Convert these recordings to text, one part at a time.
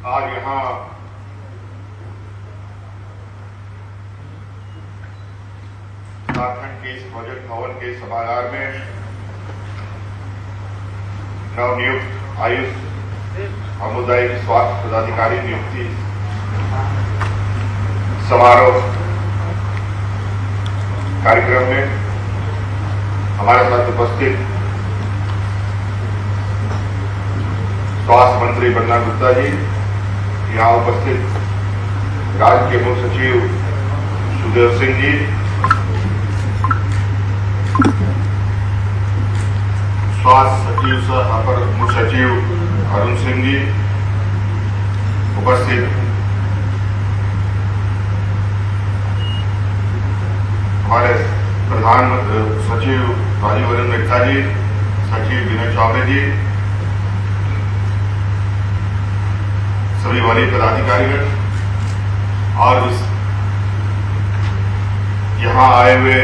आज यहाँ झारखंड के इस प्रोजेक्ट भवन के सभागार में नवनियुक्त आयुष सामुदायिक स्वास्थ्य पदाधिकारी नियुक्ति समारोह कार्यक्रम में हमारे साथ उपस्थित स्वास्थ्य मंत्री बन्ना गुप्ता जी, यहाँ उपस्थित राज्य के मुख्य सचिव सुदेव सिंह जी, स्वास्थ्य सचिव सह अपर मुख्य सचिव अरुण सिंह जी, उपस्थित हमारे प्रधान सचिव राजीव वरण मेहता जी, सचिव विनय चौबे जी, सभी वरीय पदाधिकारीगण और यहाँ आए हुए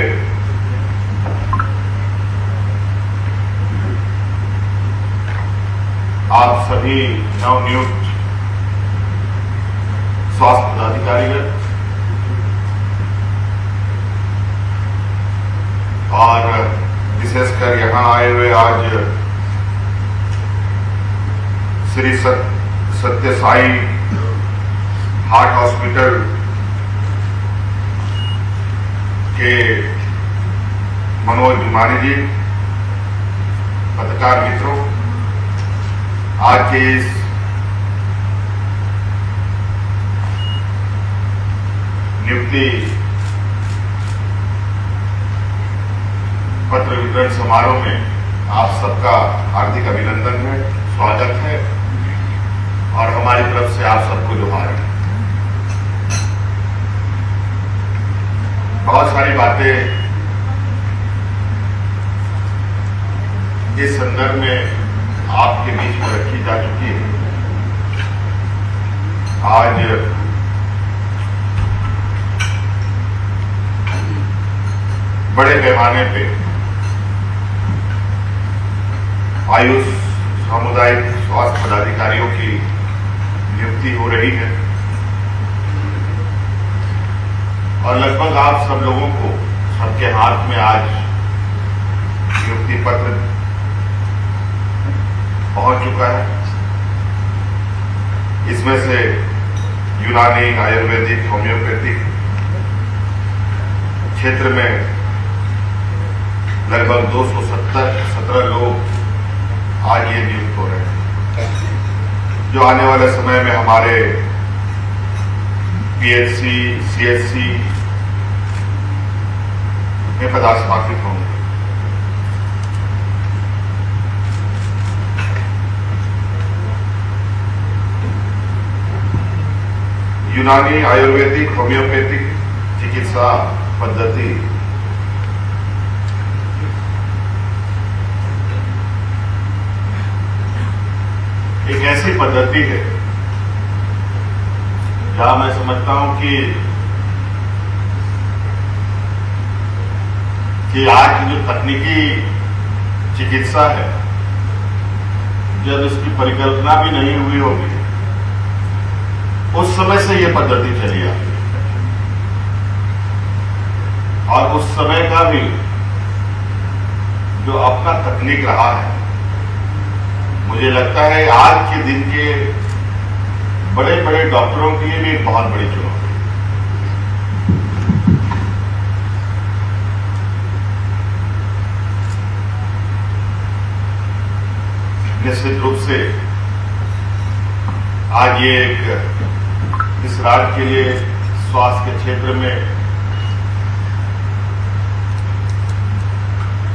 आप सभी नवनियुक्त स्वास्थ्य पदाधिकारीगण और विशेषकर यहाँ आए हुए आज श्री सत्य साई हार्ट हॉस्पिटल के मनोज भिमानी जी, पत्रकार मित्रों, आज के इस नियुक्ति पत्र वितरण समारोह में आप सबका हार्दिक अभिनंदन है, स्वागत है और हमारी तरफ से आप सबको जोहार है। बहुत सारी बातें इस संदर्भ में आपके बीच में रखी जा चुकी है। आज बड़े पैमाने पे आयुष सामुदायिक स्वास्थ्य पदाधिकारियों की नियुक्ति हो रही है और लगभग आप सब लोगों को सबके हाथ में आज नियुक्ति पत्र पहुंच चुका है। इसमें से यूनानी, आयुर्वेदिक, होम्योपैथिक क्षेत्र में लगभग 217 लोग आज ये नियुक्त हो रहे हैं, जो आने वाले समय में हमारे पीएचसी, सीएचसी में पदस्थापित होंगे। यूनानी, आयुर्वेदिक, होम्योपैथिक चिकित्सा पद्धति एक ऐसी पद्धति है जहां मैं समझता हूं कि आज की जो तकनीकी चिकित्सा है, जब इसकी परिकल्पना भी नहीं हुई होगी, उस समय से ये पद्धति चली आ रही है और उस समय का भी जो अपना तकनीक रहा है, मुझे लगता है आज के दिन के बड़े बड़े डॉक्टरों के लिए भी एक बहुत बड़ी चुनौती है। निश्चित रूप से आज ये इस राज्य के लिए स्वास्थ्य के क्षेत्र में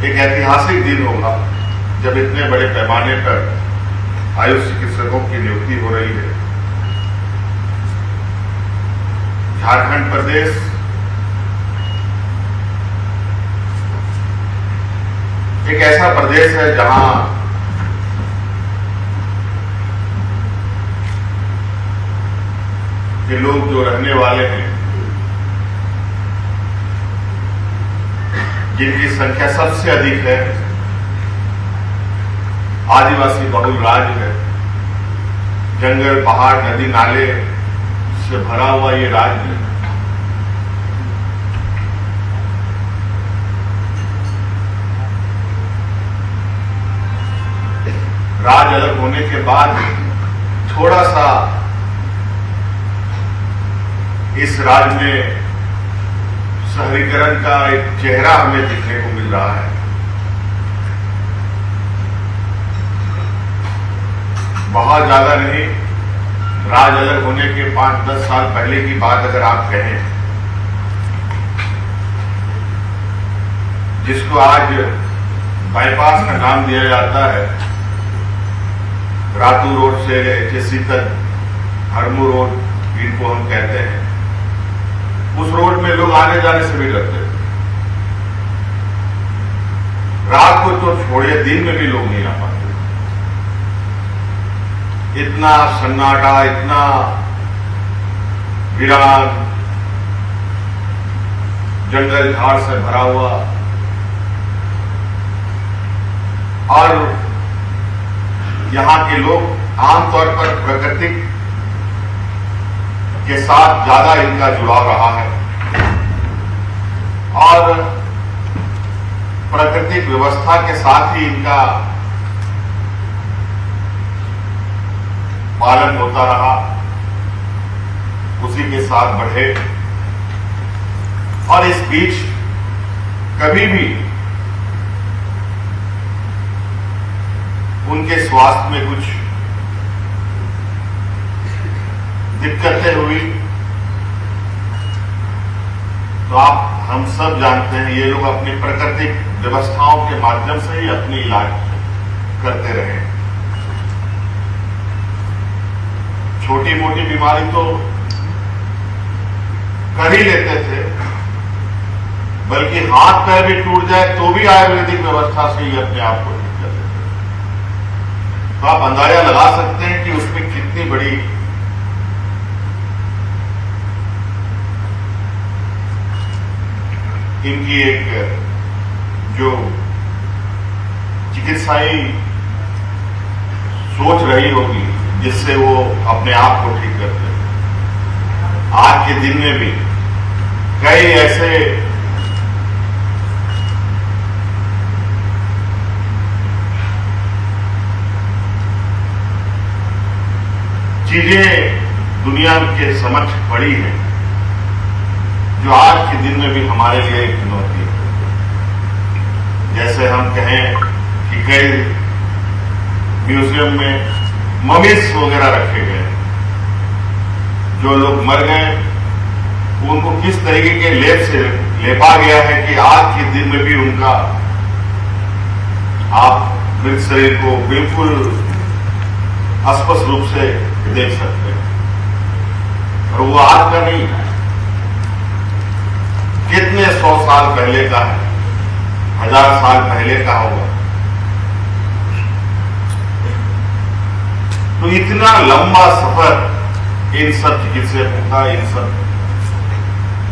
एक ऐतिहासिक दिन होगा जब इतने बड़े पैमाने पर आयुष चिकित्सकों की नियुक्ति हो रही है। झारखंड प्रदेश एक ऐसा प्रदेश है जहां के लोग जो रहने वाले हैं, जिनकी संख्या सबसे अधिक है, आदिवासी बहुल राज्य है, जंगल, पहाड़, नदी, नाले से भरा हुआ ये राज्य राज अलग होने के बाद थोड़ा सा इस राज्य में शहरीकरण का एक चेहरा हमें दिखने को मिल रहा है। बहुत ज्यादा नहीं, राज अलग होने के 5-10 साल पहले की बात अगर आप कहें, जिसको आज बाईपास का नाम दिया जाता है, रातू रोड से एचएससी तक, हरमू रोड इनको हम कहते हैं, उस रोड में लोग आने जाने से भी डरते थे। रात को तो छोड़िए, दिन में भी लोग नहीं आ पाते। इतना सन्नाटा, इतना वीरान, जंगल झाड़ से भरा हुआ, और यहां के लोग आमतौर पर प्रकृति के साथ ज्यादा इनका जुड़ाव रहा है और प्राकृतिक व्यवस्था के साथ ही इनका पालन होता रहा, उसी के साथ बढ़े। और इस बीच कभी भी उनके स्वास्थ्य में कुछ दिक्कतें हुई तो हम सब जानते हैं, ये लोग अपनी प्राकृतिक व्यवस्थाओं के माध्यम से ही अपनी इलाज करते रहे। छोटी मोटी बीमारी तो कर ही लेते थे, बल्कि हाथ पैर भी टूट जाए तो भी आयुर्वेदिक व्यवस्था से ही अपने आप को ठीक कर लेते थे। तो आप अंदाजा लगा सकते हैं कि उसमें कितनी बड़ी इनकी एक जो चिकित्साई सोच रही होगी, जिससे वो अपने आप को ठीक करते हैं। आज के दिन में भी कई ऐसे चीजें दुनिया के समक्ष पड़ी हैं, जो आज के दिन में भी हमारे लिए एक चुनौती है। जैसे हम कहें कि कई म्यूजियम में ममीज वगैरह रखे गए, जो लोग मर गए उनको किस तरीके के लेप से लेपा गया है कि आज के दिन में भी उनका आप मृत शरीर को बिल्कुल स्पष्ट रूप से देख सकते हैं। और वो आज का नहीं है, कितने 100 साल पहले का है, 1000 साल पहले का होगा। तो इतना लंबा सफर इन सब चिकित्सकों का, इन सब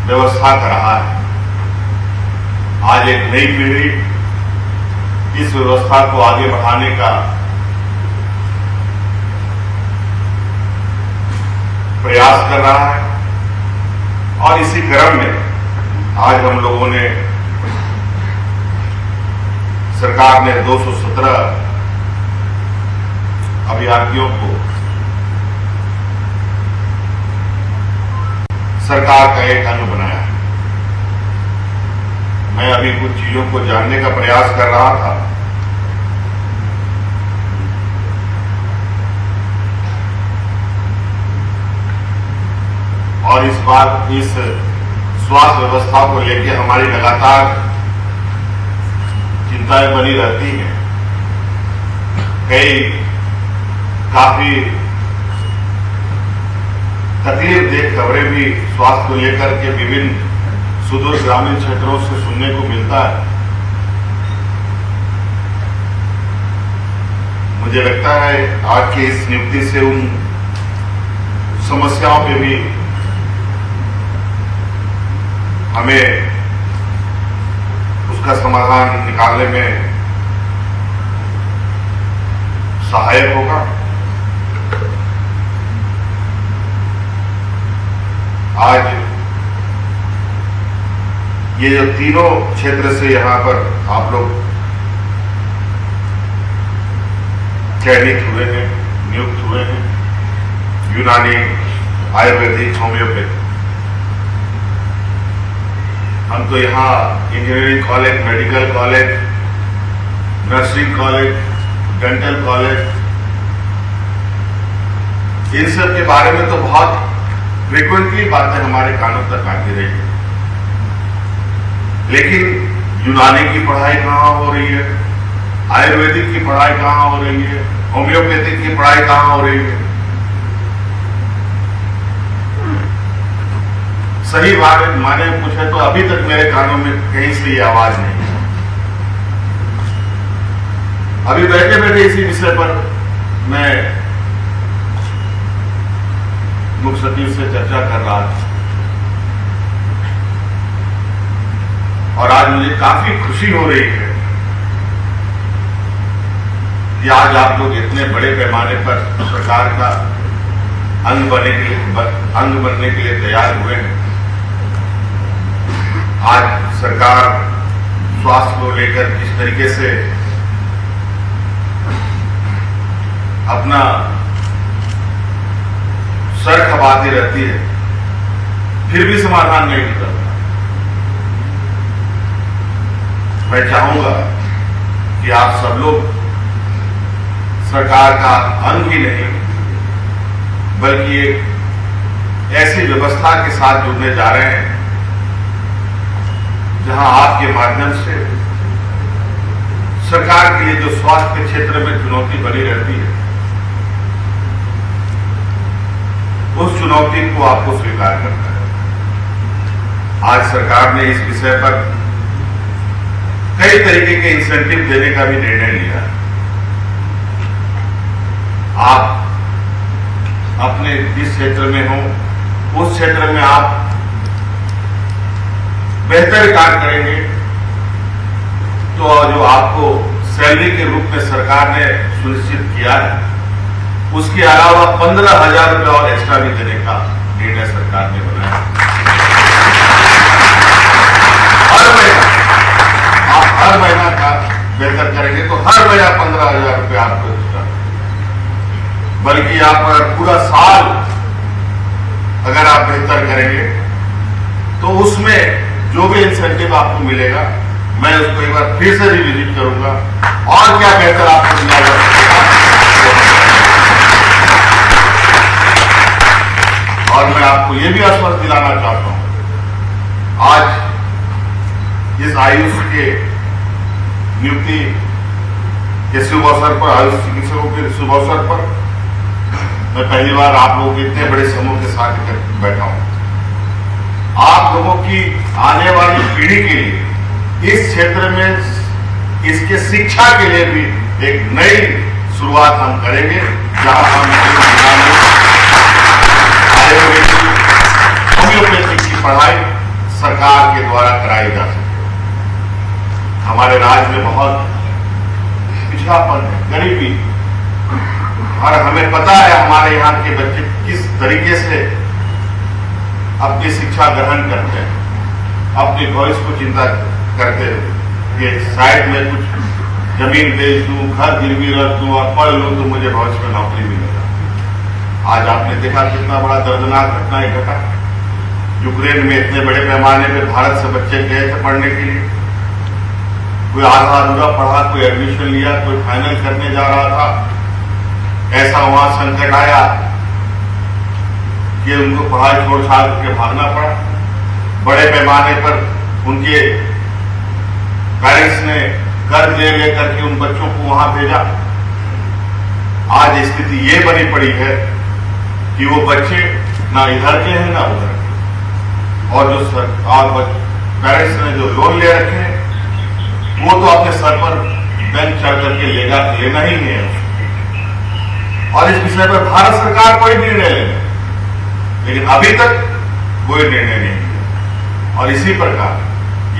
व्यवस्था का रहा है। आज एक नई पीढ़ी इस व्यवस्था को आगे बढ़ाने का प्रयास कर रहा है और इसी क्रम में आज हम लोगों ने, सरकार ने 217 अभ्यर्थियों को सरकार का एक अंग बनाया है। मैं अभी कुछ चीजों को जानने का प्रयास कर रहा था। और इस बात, इस स्वास्थ्य व्यवस्था को लेकर हमारी लगातार चिंताएं बनी रहती हैं। कई काफी तकलीफ देख खबरें भी स्वास्थ्य को लेकर के विभिन्न सुदूर ग्रामीण क्षेत्रों से सुनने को मिलता है। मुझे लगता है आज की इस नियुक्ति से उन समस्याओं पे भी हमें उसका समाधान निकालने में सहायक होगा। आज ये जो तीनों क्षेत्र से यहां पर आप लोग चयनित हुए हैं, नियुक्त हुए हैं, यूनानी, आयुर्वेदिक, होम्योपैथी। हम तो यहाँ engineering college, medical college, nursing college, dental college, इन सब के बारे में तो बहुत फ्रिक्वेंटली बातें हमारे कानों तक आती रही, लेकिन यूनानी की पढ़ाई कहाँ हो रही है, आयुर्वेदिक की पढ़ाई कहाँ हो रही है, होम्योपैथिक की पढ़ाई कहाँ हो रही है। सही बात माने पूछे तो अभी तक मेरे कानों में कहीं से ये आवाज नहीं है। अभी बैठे बैठे इसी विषय पर मैं मुख्य सचिव से चर्चा कर रहा था और आज मुझे काफी खुशी हो रही है कि आज आप लोग इतने बड़े पैमाने पर सरकार का अंग बनने के लिए तैयार हुए हैं। आज सरकार स्वास्थ्य को लेकर किस तरीके से अपना सर खपाती रहती है, फिर भी समाधान नहीं निकलता। मैं चाहूंगा कि आप सब लोग सरकार का अंग ही नहीं बल्कि एक ऐसी व्यवस्था के साथ जुड़ने जा रहे हैं जहां आपके माध्यम से सरकार के लिए जो स्वास्थ्य के क्षेत्र में चुनौती बनी रहती है, उस चुनौती को आपको स्वीकार करना है। आज सरकार ने इस विषय पर कई तरीके के इंसेंटिव देने का भी निर्णय लिया है। आप अपने जिस क्षेत्र में हो उस क्षेत्र में आप बेहतर कार्य करेंगे तो जो आपको सैलरी के रूप में सरकार ने सुनिश्चित किया है, उसके अलावा 15,000 रुपये और एक्स्ट्रा भी देने का निर्णय सरकार ने बनाया। हर महीना का बेहतर करेंगे तो हर महीना 15,000 रुपये आपको एक्स्ट्रा, बल्कि आप पूरा साल अगर आप बेहतर करेंगे तो उसमें जो भी इंसेंटिव आपको मिलेगा मैं उसको एक बार फिर से रिविजिट करूंगा और क्या बेहतर आपको दिया जा सकता है। और मैं आपको यह भी आश्वस्त दिलाना चाहता हूं, आज इस आयुष के नियुक्ति के शुभ अवसर पर, आयुष चिकित्सकों के शुभ अवसर पर मैं पहली बार आप लोगों के इतने बड़े समूह के साथ बैठा हूं। आप लोगों की आने वाली पीढ़ी के लिए इस क्षेत्र में इसके शिक्षा के लिए भी एक नई शुरुआत हम करेंगे, जहां हम आयुर्वेदिक, होम्योपैथिक की पढ़ाई सरकार के द्वारा कराई जा सके। हमारे राज्य में बहुत पिछड़ापन है, गरीबी, और हमें पता है हमारे यहाँ के बच्चे किस तरीके से अपनी शिक्षा ग्रहण करते हैं, अपने भविष्य को चिंता करते हैं कि साइड में कुछ जमीन बेच दूं, घर गिरवी रख दूं और पढ़ लूं तो मुझे भविष्य में नौकरी मिलेगा। आज आपने देखा कितना बड़ा दर्दनाक घटना घटा। यूक्रेन में इतने बड़े पैमाने पर भारत से बच्चे गए थे पढ़ने के लिए, कोई आधा अधूरा पढ़ा, कोई एडमिशन लिया, कोई फाइनल करने जा रहा था, ऐसा वहां संकट आया कि उनको पढ़ाई छोड़ छाड़ के भागना पड़ा। बड़े पैमाने पर उनके पेरेंट्स ने कर्ज ले लेकर के उन बच्चों को वहां भेजा। आज स्थिति ये बनी पड़ी है कि वो बच्चे ना इधर के हैं ना उधर के, और जो पेरेंट्स ने जो लोन ले रखे हैं वो तो अपने सर पर बैंक चढ़ करके लेना ही है। और इस विषय पर भारत सरकार कोई निर्णय लेगा, लेकिन अभी तक कोई निर्णय नहीं लिया। और इसी प्रकार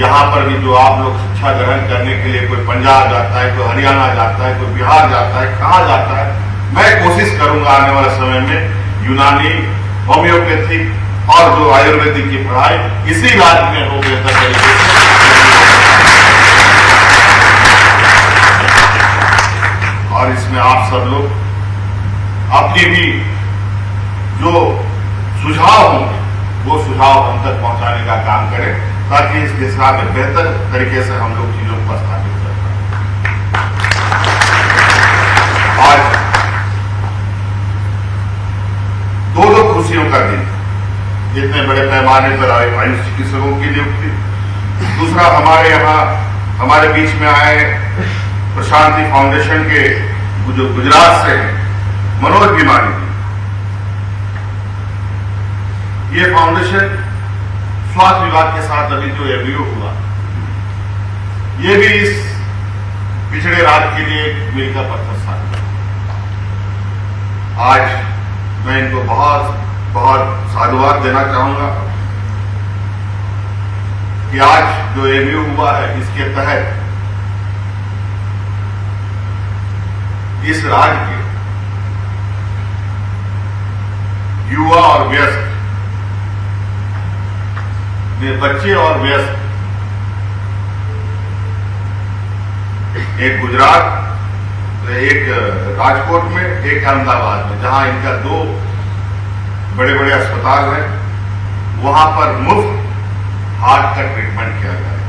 यहां पर भी जो आप लोग शिक्षा ग्रहण करने के लिए कोई पंजाब जाता है, कोई हरियाणा जाता है, कोई बिहार जाता है, कहां जाता है, मैं कोशिश करूंगा आने वाले समय में यूनानी, होम्योपैथिक और जो आयुर्वेदिक की पढ़ाई इसी राज्य में हो बेहतर तरीके से। और इसमें आप सब लोग अपनी भी जो सुझाव होंगे वो सुझाव हम तक पहुंचाने का काम करें, ताकि इस दिशा में बेहतर तरीके से हम लोग चीजों को स्थापित कर पाए। आज दो खुशियों का दिन, इतने बड़े पैमाने पर आयुष चिकित्सकों की नियुक्ति, दूसरा हमारे यहाँ हमारे बीच में आए प्रशांति फाउंडेशन के जो गुजरात से मनोज बिमारी, ये फाउंडेशन स्वास्थ्य विभाग के साथ अभी जो एमओयू हुआ, ये भी इस पिछड़े राज्य के लिए एक मील का पत्थर साबित। आज मैं इनको बहुत बहुत साधुवाद देना चाहूंगा कि आज जो एमओयू हुआ है, इसके तहत इस राज्य के युवा और वयस्क, बच्चे और वयस्क, एक गुजरात, एक राजकोट में, एक अहमदाबाद में, जहां इनका 2 बड़े बड़े अस्पताल हैं, वहां पर मुफ्त हार्ट का ट्रीटमेंट किया जाए।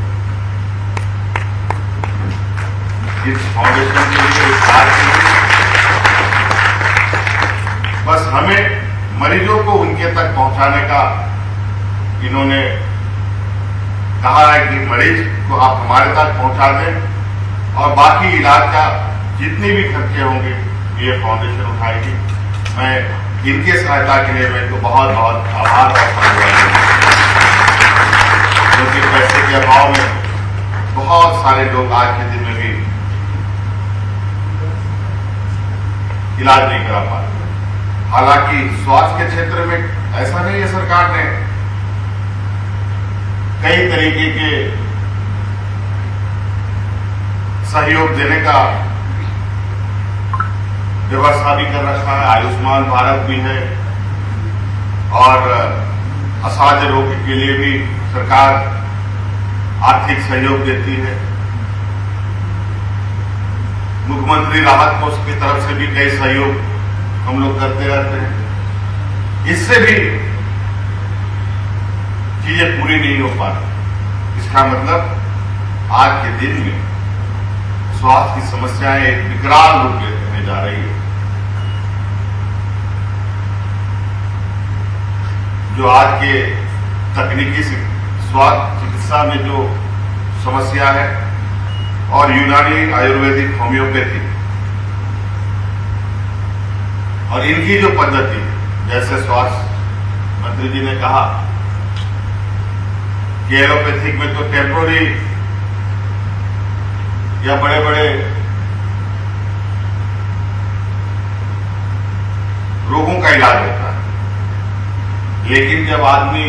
इस फाउंडेशन के लिए, इस कार्य के लिए बस हमें मरीजों को उनके तक पहुंचाने का इन्होंने कहा है कि मरीज को आप हमारे तक पहुंचा दें और बाकी इलाज का जितनी भी खर्चे होंगे ये फाउंडेशन उठाएगी। मैं इनके सहायता के लिए मैं इनको बहुत बहुत आभार और धन्यवाद, क्योंकि पैसे के अभाव में बहुत सारे लोग आज के दिन में भी इलाज नहीं करा पाते। हालांकि स्वास्थ्य के क्षेत्र में ऐसा नहीं है, सरकार ने कई तरीके के सहयोग देने का व्यवस्था भी कर रखा है। आयुष्मान भारत भी है और असाध्य रोग के लिए भी सरकार आर्थिक सहयोग देती है। मुख्यमंत्री राहत कोष की तरफ से भी कई सहयोग हम लोग करते रहते हैं। इससे भी चीजें पूरी नहीं हो पा रही। इसका मतलब आज के दिन में स्वास्थ्य की समस्याएं एक विकराल रूप लेने जा रही है। जो आज के तकनीकी स्वास्थ्य चिकित्सा में जो समस्या है और यूनानी, आयुर्वेदिक, होम्योपैथी और इनकी जो पद्धति, जैसे स्वास्थ्य मंत्री जी ने कहा कि एलोपैथिक में तो टेम्पोररी या बड़े बड़े रोगों का इलाज होता है, लेकिन जब आदमी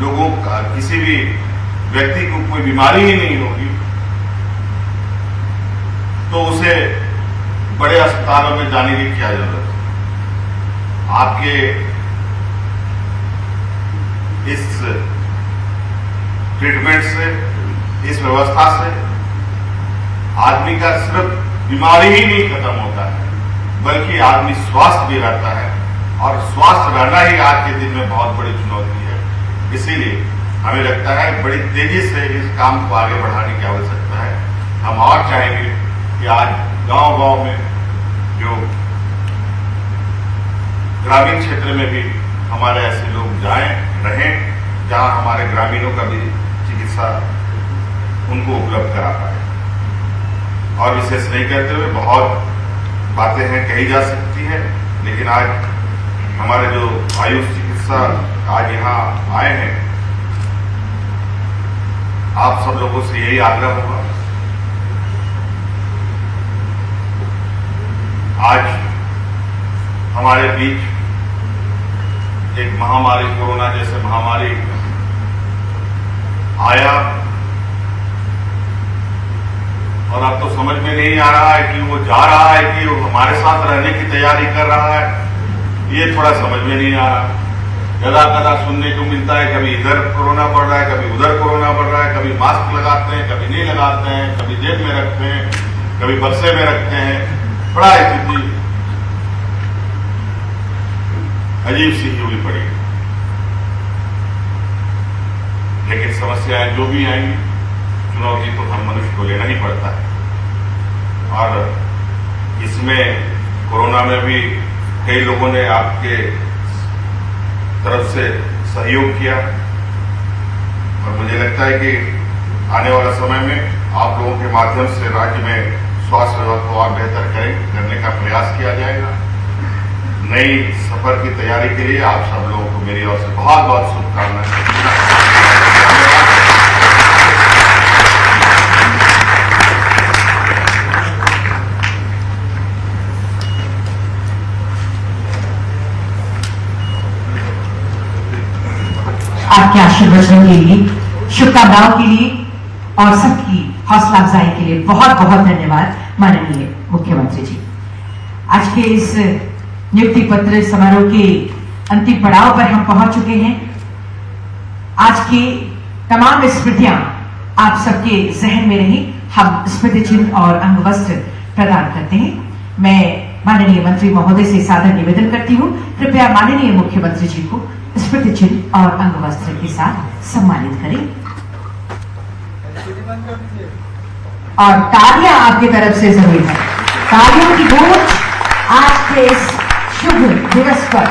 लोगों का, किसी भी व्यक्ति को कोई बीमारी ही नहीं होगी तो उसे बड़े अस्पतालों में जाने की क्या जरूरत है। आपके इस ट्रीटमेंट से, इस व्यवस्था से आदमी का सिर्फ बीमारी ही नहीं खत्म होता है, बल्कि आदमी स्वस्थ भी रहता है और स्वस्थ रहना ही आज के दिन में बहुत बड़ी चुनौती है। इसीलिए हमें लगता है बड़ी तेजी से इस काम को आगे बढ़ाने की आवश्यकता है। हम और चाहेंगे कि आज गांव-गांव में, जो ग्रामीण क्षेत्र में भी हमारे ऐसे लोग जाएं, रहें, जहां हमारे ग्रामीणों का भी चिकित्सा उनको उपलब्ध करा पाए। और विशेष नहीं कहते हुए बहुत बातें हैं, कही जा सकती हैं, लेकिन आज हमारे जो आयुष चिकित्सा आज यहाँ आए हैं, आप सब लोगों से यही आग्रह होगा, आज हमारे बीच एक महामारी, कोरोना जैसे महामारी आया और अब तो समझ में नहीं आ रहा है कि वो जा रहा है कि वो हमारे साथ रहने की तैयारी कर रहा है ये थोड़ा समझ में नहीं आ रहा। कदा कदा सुनने को मिलता है, कभी इधर कोरोना बढ़ रहा है, कभी उधर कोरोना बढ़ रहा है, कभी मास्क लगाते हैं, कभी नहीं लगाते हैं, कभी जेब में रखते हैं, कभी बक्से में रखते हैं। बड़ा स्थिति अजीब सी हुई पड़ी। लेकिन समस्याएं जो भी आएंगी, चुनौती तो हम मनुष्य को लेना ही पड़ता है। और इसमें कोरोना में भी कई लोगों ने आपके तरफ से सहयोग किया, और मुझे लगता है कि आने वाला समय में आप लोगों के माध्यम से राज्य में स्वास्थ्य विभाग को और बेहतर करने का प्रयास किया जाएगा। नई सफर की तैयारी के लिए आप सब लोगों को मेरी ओर से बहुत बहुत शुभकामनाएं। आपके आशीर्वचन के लिए, शुभकामनाओं के लिए और सबकी हौसला अफजाई के लिए बहुत बहुत धन्यवाद माननीय मुख्यमंत्री जी। आज के इस नियुक्ति पत्र समारोह के अंतिम पड़ाव पर हम पहुंच चुके हैं। आज की तमाम स्मृतियां आप सबके जहन में रही। हम स्मृति चिन्ह और अंग वस्त्र प्रदान करते हैं। मैं माननीय मंत्री महोदय से सादर निवेदन करती हूं, कृपया माननीय मुख्यमंत्री जी को स्मृति चिन्ह और अंग वस्त्र के साथ सम्मानित करें। और तालियां आपकी तरफ से जरूर है। तालियों की गूंज आज के इस शुभ दिवस पर